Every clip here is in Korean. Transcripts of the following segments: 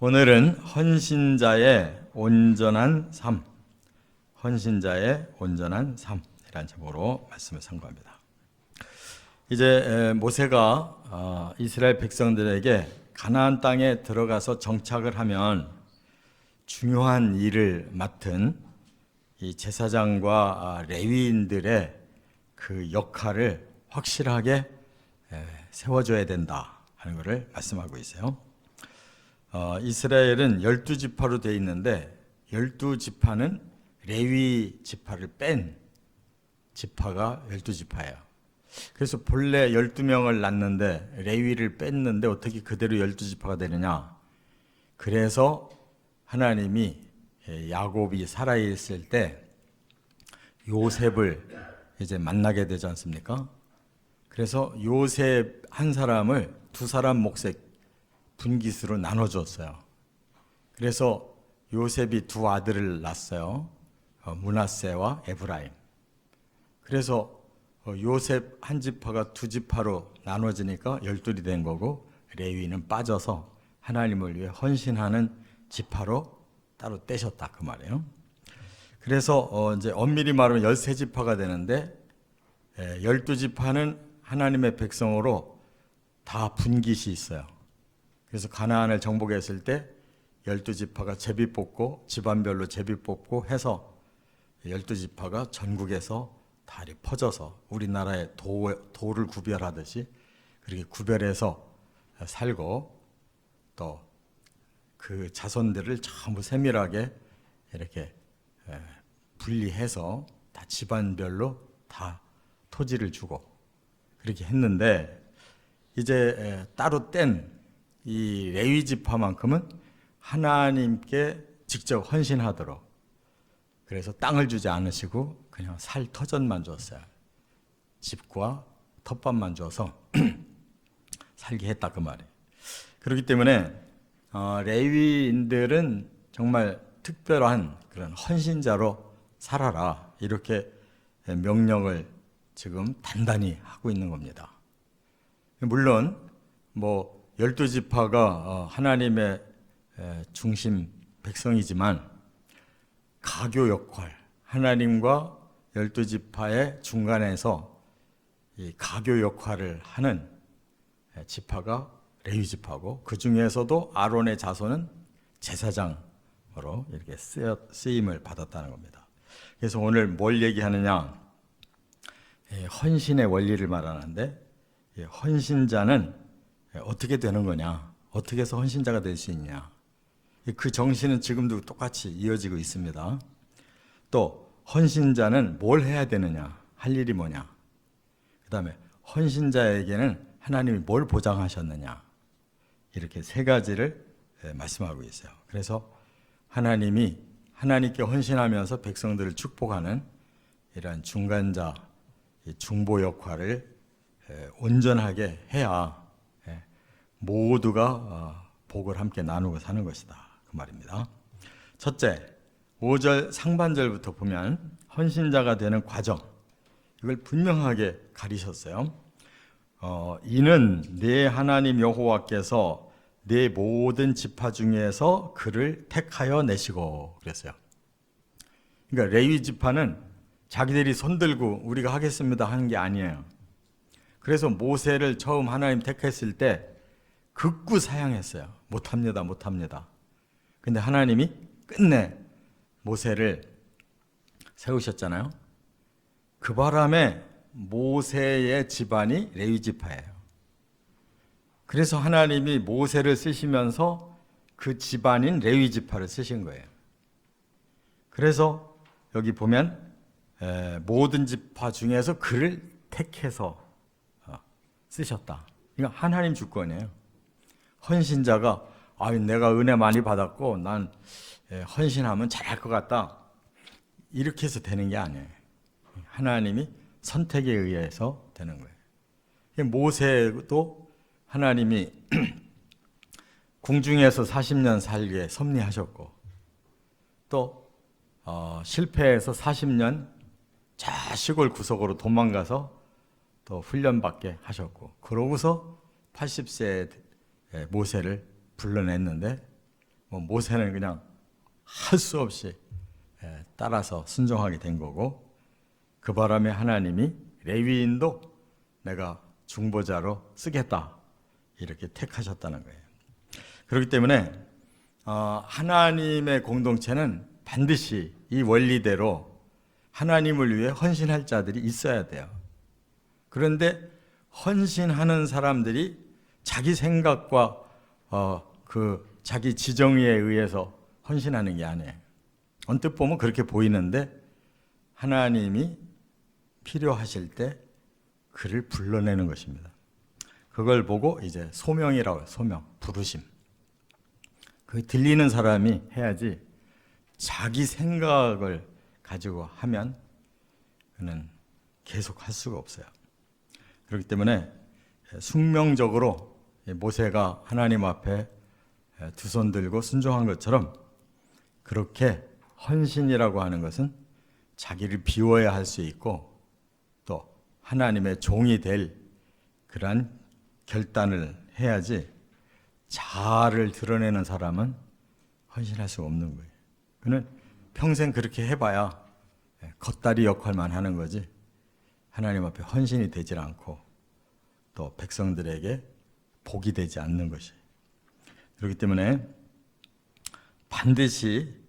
오늘은 헌신자의 온전한 삶, 헌신자의 온전한 삶이라는 제목으로 말씀을 선고합니다. 이제 모세가 이스라엘 백성들에게 가나안 땅에 들어가서 정착을 하면 중요한 일을 맡은 이 제사장과 레위인들의 그 역할을 확실하게 세워줘야 된다 하는 것을 말씀하고 있어요. 이스라엘은 12지파로 되어 있는데 12지파는 레위 지파를 뺀 지파가 12지파예요. 그래서 본래 12명을 낳는데 레위를 뺐는데 어떻게 그대로 12지파가 되느냐. 그래서 하나님이 야곱이 살아있을 때 요셉을 이제 만나게 되지 않습니까? 그래서 요셉 한 사람을 두 사람 몫의 분깃으로 나눠줬어요. 그래서 요셉이 두 아들을 낳았어요. 므낫세와 에브라임. 그래서 요셉 한 지파가 두 지파로 나눠지니까 12이 된 거고 레위는 빠져서 하나님을 위해 헌신하는 지파로 따로 떼셨다 그 말이에요. 그래서 이제 엄밀히 말하면 13지파가 되는데 12지파는 하나님의 백성으로 다 분깃이 있어요. 그래서 가나안을 정복했을 때 12지파가 제비 뽑고 집안별로 제비 뽑고 해서 12지파가 전국에서 다 퍼져서 우리나라의 도를 구별하듯이 그렇게 구별해서 살고 또 그 자손들을 전부 세밀하게 이렇게 분리해서 다 집안별로 다 토지를 주고 그렇게 했는데 이제 따로 뗀 이 레위 지파만큼은 하나님께 직접 헌신하도록 그래서 땅을 주지 않으시고 그냥 살 터전만 줬어요. 집과 텃밭만 줘서 살게 했다 그 말이에요. 그렇기 때문에 레위인들은 정말 특별한 그런 헌신자로 살아라 이렇게 명령을 지금 단단히 하고 있는 겁니다. 물론 12지파가 하나님의 중심 백성이지만 가교 역할, 하나님과 12지파의 중간에서 이 가교 역할을 하는 지파가 레위 지파고 그 중에서도 아론의 자손은 제사장으로 이렇게 쓰임을 받았다는 겁니다. 그래서 오늘 뭘 얘기하느냐? 헌신의 원리를 말하는데 헌신자는 어떻게 되는 거냐? 어떻게 해서 헌신자가 될 수 있냐? 그 정신은 지금도 똑같이 이어지고 있습니다. 또 헌신자는 뭘 해야 되느냐? 할 일이 뭐냐? 그 다음에 헌신자에게는 하나님이 뭘 보장하셨느냐? 이렇게 세 가지를 말씀하고 있어요. 그래서 하나님이 하나님께 헌신하면서 백성들을 축복하는 이러한 중간자, 중보 역할을 온전하게 해야 모두가 복을 함께 나누고 사는 것이다 그 말입니다. 첫째, 5절 상반절부터 보면 헌신자가 되는 과정 이걸 분명하게 가리셨어요. 이는 내 하나님 여호와께서 내 모든 지파 중에서 그를 택하여 내시고 그랬어요. 그러니까 레위 지파는 자기들이 손들고 우리가 하겠습니다 하는 게 아니에요. 그래서 모세를 처음 하나님 택했을 때 극구 사양했어요. 못합니다, 못합니다. 근데 하나님이 끝내 모세를 세우셨잖아요. 그 바람에 모세의 집안이 레위 지파예요. 그래서 하나님이 모세를 쓰시면서 그 집안인 레위 지파를 쓰신 거예요. 그래서 여기 보면 모든 지파 중에서 그를 택해서 쓰셨다. 이거 하나님 주권이에요. 헌신자가 내가 은혜 많이 받았고 난 헌신하면 잘할 것 같다. 이렇게 해서 되는 게 아니에요. 하나님이 선택에 의해서 되는 거예요. 모세도 하나님이 궁중에서 40년 살게 섭리하셨고 또 실패해서 40년 저 시골 구석으로 도망가서 또 훈련받게 하셨고 그러고서 80세 모세를 불러냈는데 모세는 그냥 할 수 없이 따라서 순종하게 된 거고, 그 바람에 하나님이 레위인도 내가 중보자로 쓰겠다 이렇게 택하셨다는 거예요. 그렇기 때문에 하나님의 공동체는 반드시 이 원리대로 하나님을 위해 헌신할 자들이 있어야 돼요. 그런데 헌신하는 사람들이 자기 생각과 그 자기 지정의에 의해서 헌신하는 게 아니에요. 언뜻 보면 그렇게 보이는데 하나님이 필요하실 때 그를 불러내는 것입니다. 그걸 보고 이제 소명이라고 해요. 소명, 부르심. 그 들리는 사람이 해야지 자기 생각을 가지고 하면 그는 계속 할 수가 없어요. 그렇기 때문에 숙명적으로 모세가 하나님 앞에 두 손 들고 순종한 것처럼 그렇게 헌신이라고 하는 것은 자기를 비워야 할 수 있고 또 하나님의 종이 될 그러한 결단을 해야지 자아를 드러내는 사람은 헌신할 수가 없는 거예요. 그는 평생 그렇게 해봐야 겉다리 역할만 하는 거지 하나님 앞에 헌신이 되질 않고 또 백성들에게 복이 되지 않는 것이. 그렇기 때문에 반드시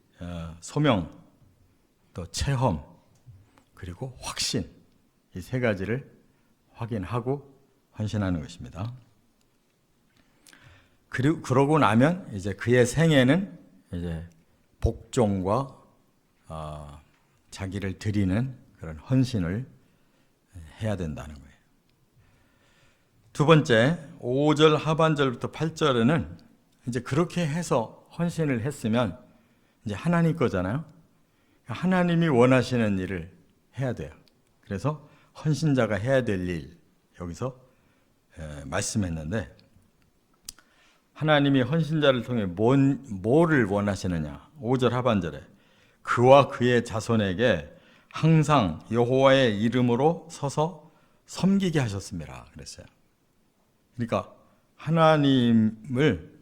소명, 또 체험, 그리고 확신, 이 세 가지를 확인하고 헌신하는 것입니다. 그러고 나면 이제 그의 생애는 이제 복종과 자기를 드리는 그런 헌신을 해야 된다는 거예요. 두 번째, 5절 하반절부터 8절에는 이제 그렇게 해서 헌신을 했으면 이제 하나님 거잖아요. 하나님이 원하시는 일을 해야 돼요. 그래서 헌신자가 해야 될 일 여기서 말씀했는데 하나님이 헌신자를 통해 뭐를 원하시느냐. 5절 하반절에 그와 그의 자손에게 항상 여호와의 이름으로 서서 섬기게 하셨습니다. 그랬어요. 그러니까 하나님을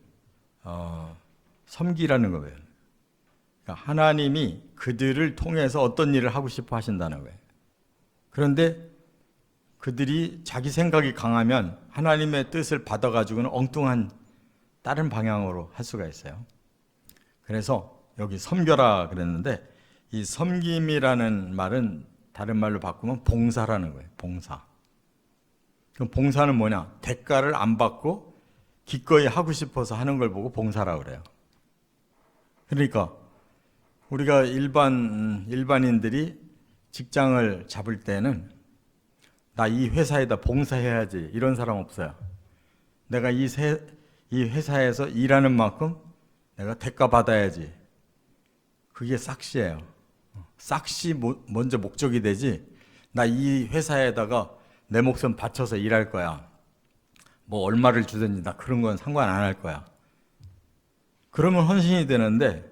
섬기라는 거예요. 그러니까 하나님이 그들을 통해서 어떤 일을 하고 싶어 하신다는 거예요. 그런데 그들이 자기 생각이 강하면 하나님의 뜻을 받아가지고는 엉뚱한 다른 방향으로 할 수가 있어요. 그래서 여기 섬겨라 그랬는데 이 섬김이라는 말은 다른 말로 바꾸면 봉사라는 거예요. 봉사. 그럼 봉사는 뭐냐? 대가를 안 받고 기꺼이 하고 싶어서 하는 걸 보고 봉사라고 그래요. 그러니까 우리가 일반인들이 직장을 잡을 때는 나 이 회사에다 봉사해야지 이런 사람 없어요. 내가 이 회사에서 일하는 만큼 내가 대가 받아야지. 그게 싹시예요. 싹시 먼저 목적이 되지 나 이 회사에다가 내 목숨 바쳐서 일할 거야. 뭐 얼마를 주든지 나 그런 건 상관 안 할 거야. 그러면 헌신이 되는데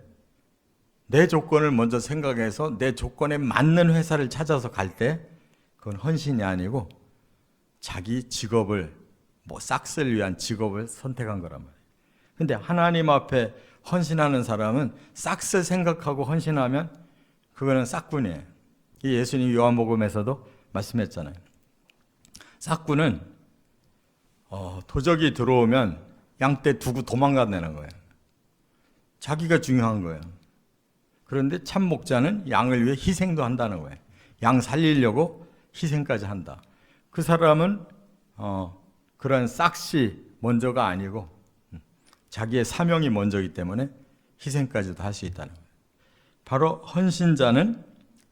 내 조건을 먼저 생각해서 내 조건에 맞는 회사를 찾아서 갈 때 그건 헌신이 아니고 자기 직업을 싹쓸 위한 직업을 선택한 거란 말이에요. 근데 하나님 앞에 헌신하는 사람은 싹쓸 생각하고 헌신하면 그거는 싹군이에요. 이 예수님 요한복음에서도 말씀했잖아요. 싹군은 도적이 들어오면 양떼 두고 도망가내는 거예요. 자기가 중요한 거예요. 그런데 참 목자는 양을 위해 희생도 한다는 거예요. 양 살리려고 희생까지 한다. 그 사람은 그런 싹시 먼저가 아니고 자기의 사명이 먼저이기 때문에 희생까지도 할 수 있다는 거예요. 바로 헌신자는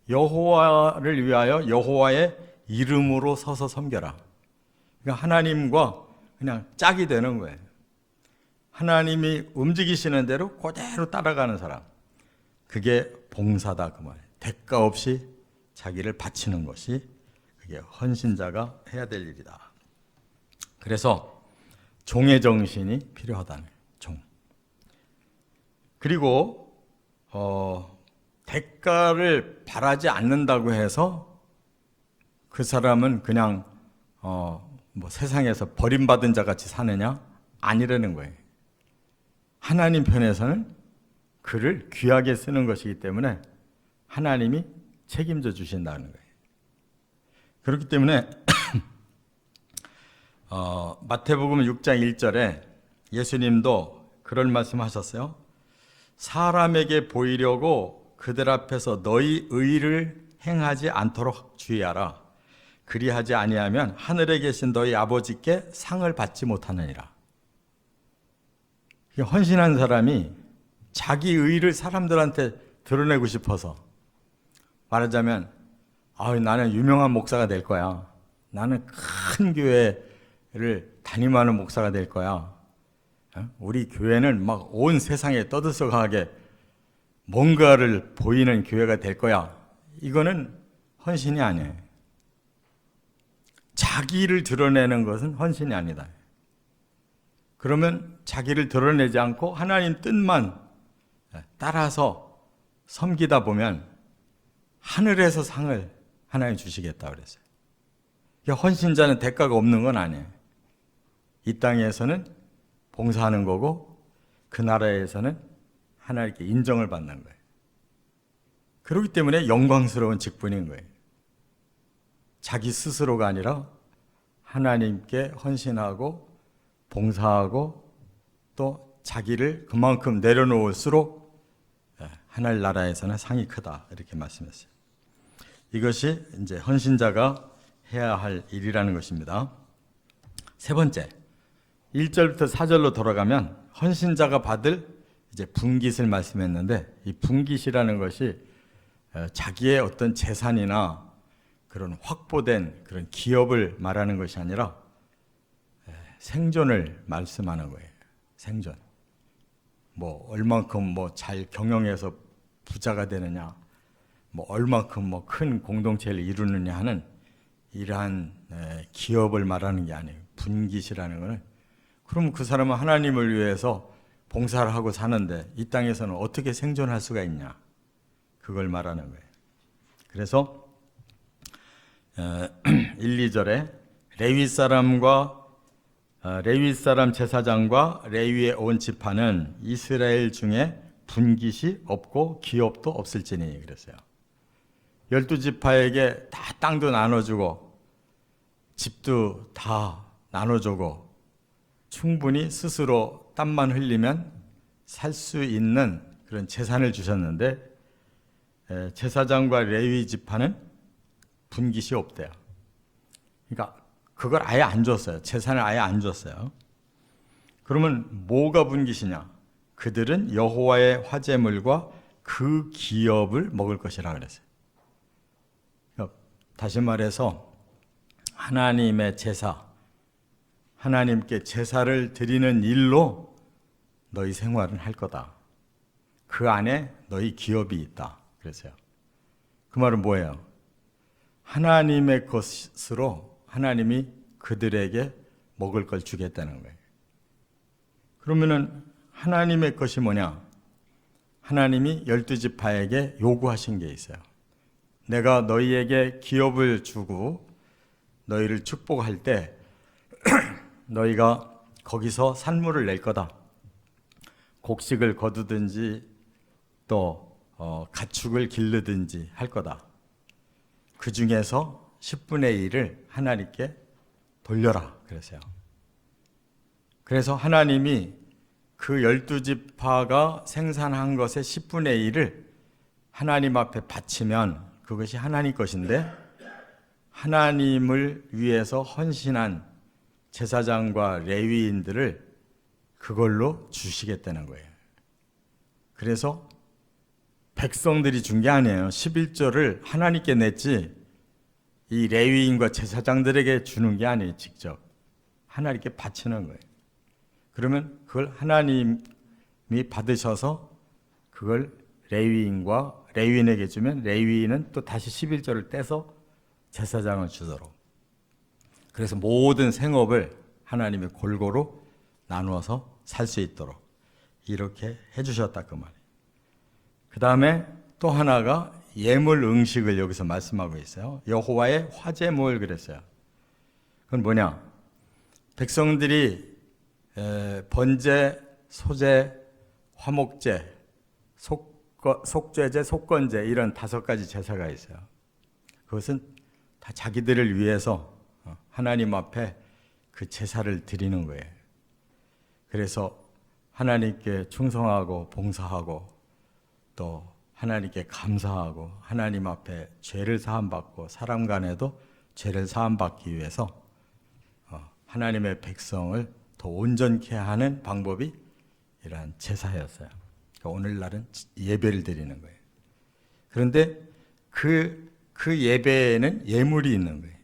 여호와를 위하여 여호와의 이름으로 서서 섬겨라. 그러니까 하나님과 그냥 짝이 되는 거예요. 하나님이 움직이시는 대로 그대로 따라가는 사람. 그게 봉사다 그 말이에요. 대가 없이 자기를 바치는 것이 그게 헌신자가 해야 될 일이다. 그래서 종의 정신이 필요하다는 거예요. 종. 그리고 대가를 바라지 않는다고 해서 그 사람은 그냥 세상에서 버림받은 자 같이 사느냐? 아니라는 거예요. 하나님 편에서는 그를 귀하게 쓰는 것이기 때문에 하나님이 책임져 주신다는 거예요. 그렇기 때문에 마태복음 6장 1절에 예수님도 그런 말씀하셨어요. 사람에게 보이려고 그들 앞에서 너희 의를 행하지 않도록 주의하라. 그리하지 아니하면 하늘에 계신 너희 아버지께 상을 받지 못하느니라. 헌신한 사람이 자기 의를 사람들한테 드러내고 싶어서, 말하자면 나는 유명한 목사가 될 거야. 나는 큰 교회를 담임하는 목사가 될 거야. 우리 교회는 막 온 세상에 떠들썩하게 뭔가를 보이는 교회가 될 거야. 이거는 헌신이 아니에요. 자기를 드러내는 것은 헌신이 아니다. 그러면 자기를 드러내지 않고 하나님 뜻만 따라서 섬기다 보면 하늘에서 상을 하나님 주시겠다 그랬어요. 헌신자는 대가가 없는 건 아니에요. 이 땅에서는 봉사하는 거고 그 나라에서는 하나님께 인정을 받는 거예요. 그렇기 때문에 영광스러운 직분인 거예요. 자기 스스로가 아니라 하나님께 헌신하고 봉사하고 또 자기를 그만큼 내려놓을수록 하늘 나라에서는 상이 크다, 이렇게 말씀했어요. 이것이 이제 헌신자가 해야 할 일이라는 것입니다. 세 번째, 1절부터 4절로 돌아가면 헌신자가 받을 이제 분깃을 말씀했는데, 이 분깃이라는 것이 자기의 어떤 재산이나 그런 확보된 그런 기업을 말하는 것이 아니라 생존을 말씀하는 거예요. 생존. 얼만큼 잘 경영해서 부자가 되느냐, 얼만큼 큰 공동체를 이루느냐 하는 이러한 기업을 말하는 게 아니에요. 분깃이라는 거는, 그럼 그 사람은 하나님을 위해서 봉사를 하고 사는데 이 땅에서는 어떻게 생존할 수가 있냐, 그걸 말하는 거예요. 그래서 1, 2절에 레위 사람 제사장과 레위의 온 지파는 이스라엘 중에 분깃이 없고 기업도 없을지니 그랬어요. 12지파에게 다 땅도 나눠주고 집도 다 나눠주고 충분히 스스로 땀만 흘리면 살 수 있는 그런 재산을 주셨는데, 제사장과 레위 지파는 분깃이 없대요. 그러니까 그걸 아예 안 줬어요. 재산을 아예 안 줬어요. 그러면 뭐가 분깃이냐? 그들은 여호와의 화제물과 그 기업을 먹을 것이라 그랬어요. 다시 말해서 하나님의 제사, 하나님께 제사를 드리는 일로 너희 생활은 할 거다. 그 안에 너희 기업이 있다 그랬어요. 그 말은 뭐예요? 하나님의 것으로 하나님이 그들에게 먹을 걸 주겠다는 거예요. 그러면은 하나님의 것이 뭐냐? 하나님이 12지파에게 요구하신 게 있어요. 내가 너희에게 기업을 주고 너희를 축복할 때 너희가 거기서 산물을 낼 거다. 곡식을 거두든지 또 가축을 기르든지 할 거다. 그 중에서 10분의 1을 하나님께 돌려라 그랬어요. 그래서 하나님이 그 12지파가 생산한 것의 10분의 1을 하나님 앞에 바치면 그것이 하나님 것인데, 하나님을 위해서 헌신한 제사장과 레위인들을 그걸로 주시겠다는 거예요. 그래서 백성들이 준 게 아니에요. 11조를 하나님께 냈지 이 레위인과 제사장들에게 주는 게 아니에요. 직접 하나님께 바치는 거예요. 그러면 그걸 하나님이 받으셔서 그걸 레위인에게 주면 레위인은 또 다시 11조를 떼서 제사장을 주도록, 그래서 모든 생업을 하나님이 골고루 나누어서 살 수 있도록 이렇게 해주셨다 그 말이에요. 그 다음에 또 하나가 예물 음식을 여기서 말씀하고 있어요. 여호와의 화제물 그랬어요. 그건 뭐냐? 백성들이 번제, 소제, 화목제 속죄제, 속건제 이런 5가지 제사가 있어요. 그것은 다 자기들을 위해서 하나님 앞에 그 제사를 드리는 거예요. 그래서 하나님께 충성하고 봉사하고 또 하나님께 감사하고 하나님 앞에 죄를 사함받고 사람 간에도 죄를 사함받기 위해서 하나님의 백성을 더 온전케 하는 방법이 이러한 제사였어요. 그러니까 오늘날은 예배를 드리는 거예요. 그런데 그 예배에는 예물이 있는 거예요.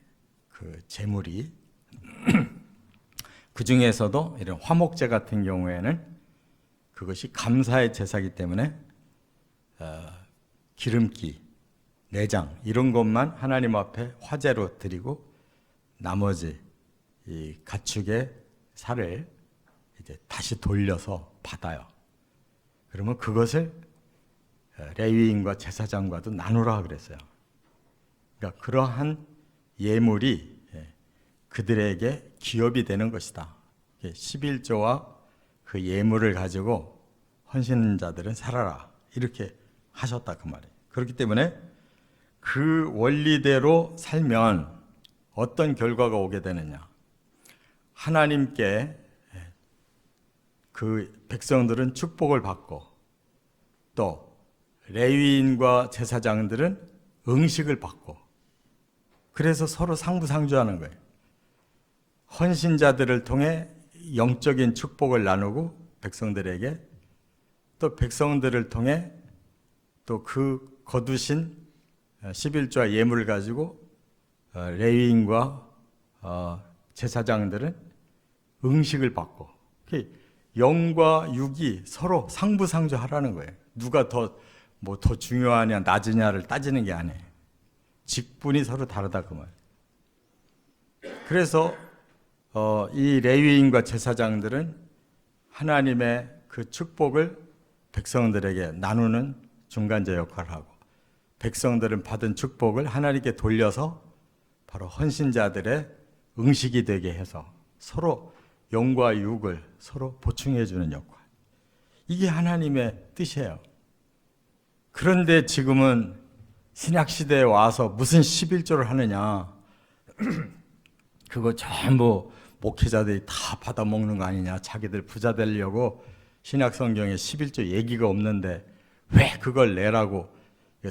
그 제물이 그 중에서도 이런 화목제 같은 경우에는 그것이 감사의 제사이기 때문에 기름기, 내장 이런 것만 하나님 앞에 화제로 드리고 나머지 이 가축의 살을 이제 다시 돌려서 받아요. 그러면 그것을 레위인과 제사장과도 나누라 그랬어요. 그러니까 그러한 예물이 그들에게 기업이 되는 것이다. 11조와 그 예물을 가지고 헌신자들은 살아라 이렇게 하셨다 그 말이에요. 그렇기 때문에 그 원리대로 살면 어떤 결과가 오게 되느냐. 하나님께 그 백성들은 축복을 받고 또 레위인과 제사장들은 응식을 받고 그래서 서로 상부상조하는 거예요. 헌신자들을 통해 영적인 축복을 나누고 백성들에게 또 백성들을 통해 또 그 거두신 11조와 예물을 가지고 레위인과 제사장들은 응식을 받고 영과 육이 서로 상부상조하라는 거예요. 누가 더 중요하냐 낮으냐를 따지는 게 아니에요. 직분이 서로 다르다 그 말이에요. 그래서 이 레위인과 제사장들은 하나님의 그 축복을 백성들에게 나누는 중간자 역할을 하고 백성들은 받은 축복을 하나님께 돌려서 바로 헌신자들의 응식이 되게 해서 서로 영과 육을 서로 보충해 주는 역할. 이게 하나님의 뜻이에요. 그런데 지금은 신약 시대에 와서 무슨 11조를 하느냐. 그거 전부 목회자들이 다 받아먹는 거 아니냐. 자기들 부자 되려고 신약 성경에 11조 얘기가 없는데 왜 그걸 내라고.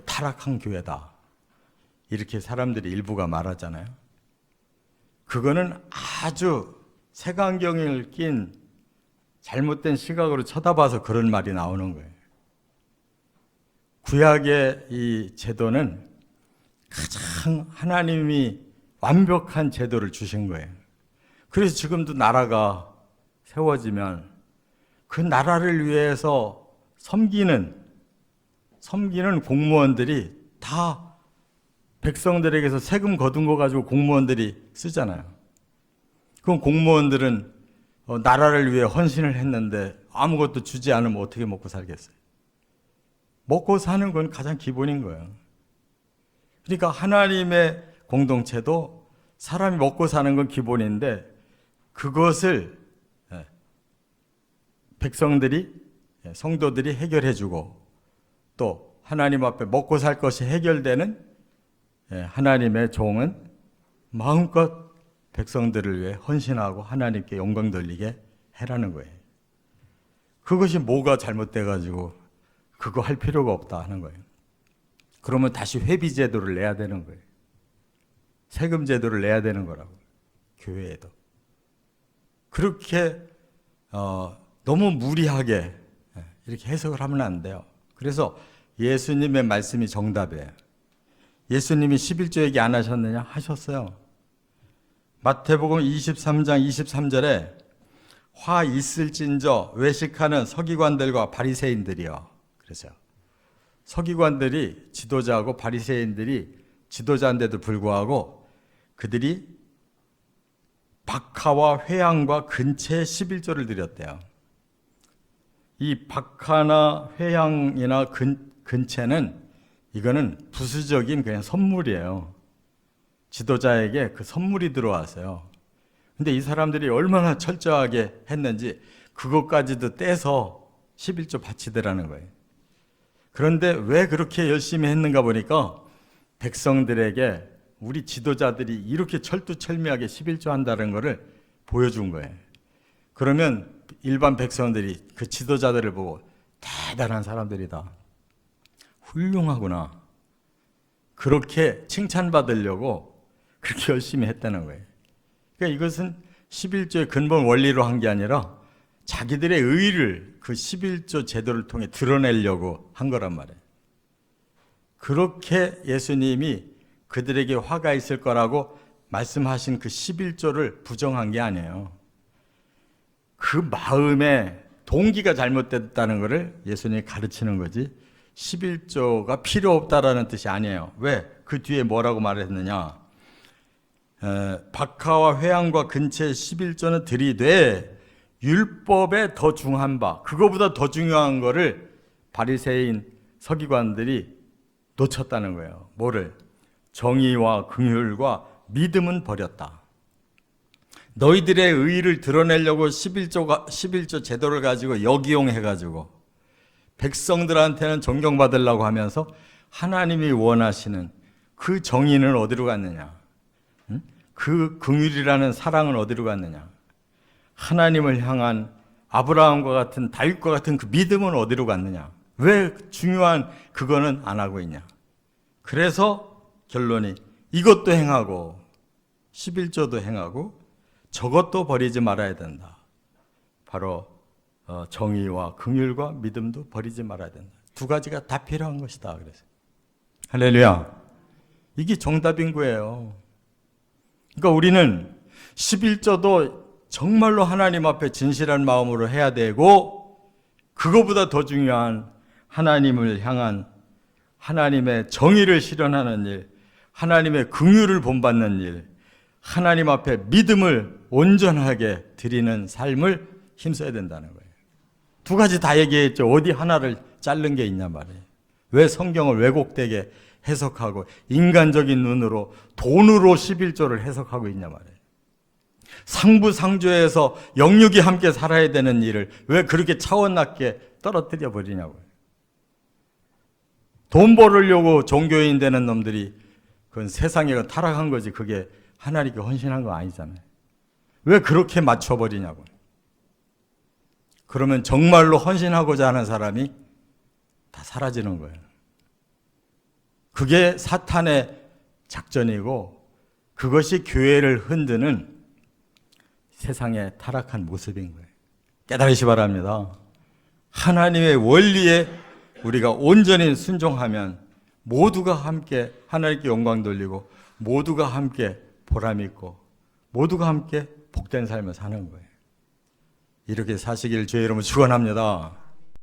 타락한 교회다. 이렇게 사람들이 일부가 말하잖아요. 그거는 아주 색안경을 낀 잘못된 시각으로 쳐다봐서 그런 말이 나오는 거예요. 구약의 이 제도는 가장 하나님이 완벽한 제도를 주신 거예요. 그래서 지금도 나라가 세워지면 그 나라를 위해서 섬기는 공무원들이 다 백성들에게서 세금 거둔 거 가지고 공무원들이 쓰잖아요. 그럼 공무원들은 나라를 위해 헌신을 했는데 아무것도 주지 않으면 어떻게 먹고 살겠어요? 먹고 사는 건 가장 기본인 거예요. 그러니까 하나님의 공동체도 사람이 먹고 사는 건 기본인데 그것을 백성들이, 성도들이 해결해 주고 또 하나님 앞에 먹고 살 것이 해결되는 하나님의 종은 마음껏 백성들을 위해 헌신하고 하나님께 영광 돌리게 해라는 거예요. 그것이 뭐가 잘못돼가지고 그거 할 필요가 없다 하는 거예요. 그러면 다시 회비 제도를 내야 되는 거예요. 세금 제도를 내야 되는 거라고. 교회에도. 그렇게 너무 무리하게 이렇게 해석을 하면 안 돼요. 그래서 예수님의 말씀이 정답이에요. 예수님이 11조 얘기 안 하셨느냐? 하셨어요. 마태복음 23장 23절에 화 있을진저 외식하는 서기관들과 바리새인들이요. 그래서요. 서기관들이 지도자하고 바리새인들이 지도자인데도 불구하고 그들이 박하와 회향과 근채 11조를 드렸대요. 이 박하나 회향이나 근채는 이거는 부수적인 그냥 선물이에요. 지도자에게 그 선물이 들어왔어요. 근데 이 사람들이 얼마나 철저하게 했는지 그것까지도 떼서 11조 바치더라는 거예요. 그런데 왜 그렇게 열심히 했는가 보니까 백성들에게 우리 지도자들이 이렇게 철두철미하게 11조 한다는 것을 보여준 거예요. 그러면 일반 백성들이 그 지도자들을 보고 대단한 사람들이다, 훌륭하구나, 그렇게 칭찬받으려고 그렇게 열심히 했다는 거예요. 그러니까 이것은 11조의 근본 원리로 한 게 아니라 자기들의 의의를 그 11조 제도를 통해 드러내려고 한 거란 말이에요. 그렇게 예수님이 그들에게 화가 있을 거라고 말씀하신 그 11조를 부정한 게 아니에요. 그 마음의 동기가 잘못됐다는 것을 예수님이 가르치는 거지 11조가 필요 없다라는 뜻이 아니에요. 왜? 그 뒤에 뭐라고 말했느냐? 박하와 회양과 근처의 11조는 들이되 율법에 더 중한 바, 그거보다 더 중요한 거를 바리새인 서기관들이 놓쳤다는 거예요. 뭐를? 정의와 긍휼과 믿음은 버렸다. 너희들의 의의를 드러내려고 11조 제도를 가지고 역이용해가지고 백성들한테는 존경받으려고 하면서 하나님이 원하시는 그 정의는 어디로 갔느냐? 그 긍휼이라는 사랑은 어디로 갔느냐? 하나님을 향한 아브라함과 같은, 다윗과 같은 그 믿음은 어디로 갔느냐? 왜 중요한 그거는 안 하고 있냐? 그래서 결론이 이것도 행하고 11조도 행하고 저것도 버리지 말아야 된다. 바로 정의와 긍휼과 믿음도 버리지 말아야 된다. 두 가지가 다 필요한 것이다. 그래서 할렐루야. 이게 정답인 거예요. 그러니까 우리는 11조도 정말로 하나님 앞에 진실한 마음으로 해야 되고, 그거보다 더 중요한 하나님을 향한 하나님의 정의를 실현하는 일, 하나님의 긍휼을 본받는 일, 하나님 앞에 믿음을 온전하게 드리는 삶을 힘써야 된다는 거예요. 두 가지 다 얘기했죠. 어디 하나를 자른 게 있냐 말이에요. 왜 성경을 왜곡되게 해석하고 인간적인 눈으로 돈으로 11조를 해석하고 있냐 말이에요. 상부상조에서 영육이 함께 살아야 되는 일을 왜 그렇게 차원 낮게 떨어뜨려 버리냐고요. 돈 벌으려고 종교인 되는 놈들이 그건 세상에 타락한 거지, 그게 하나님께 헌신한 거 아니잖아요. 왜 그렇게 맞춰버리냐고요. 그러면 정말로 헌신하고자 하는 사람이 다 사라지는 거예요. 그게 사탄의 작전이고 그것이 교회를 흔드는 세상의 타락한 모습인 거예요. 깨달으시 바랍니다. 하나님의 원리에 우리가 온전히 순종하면 모두가 함께 하나님께 영광 돌리고 모두가 함께 보람 있고 모두가 함께 복된 삶을 사는 거예요. 이렇게 사시길 주의 이름으로 축원합니다.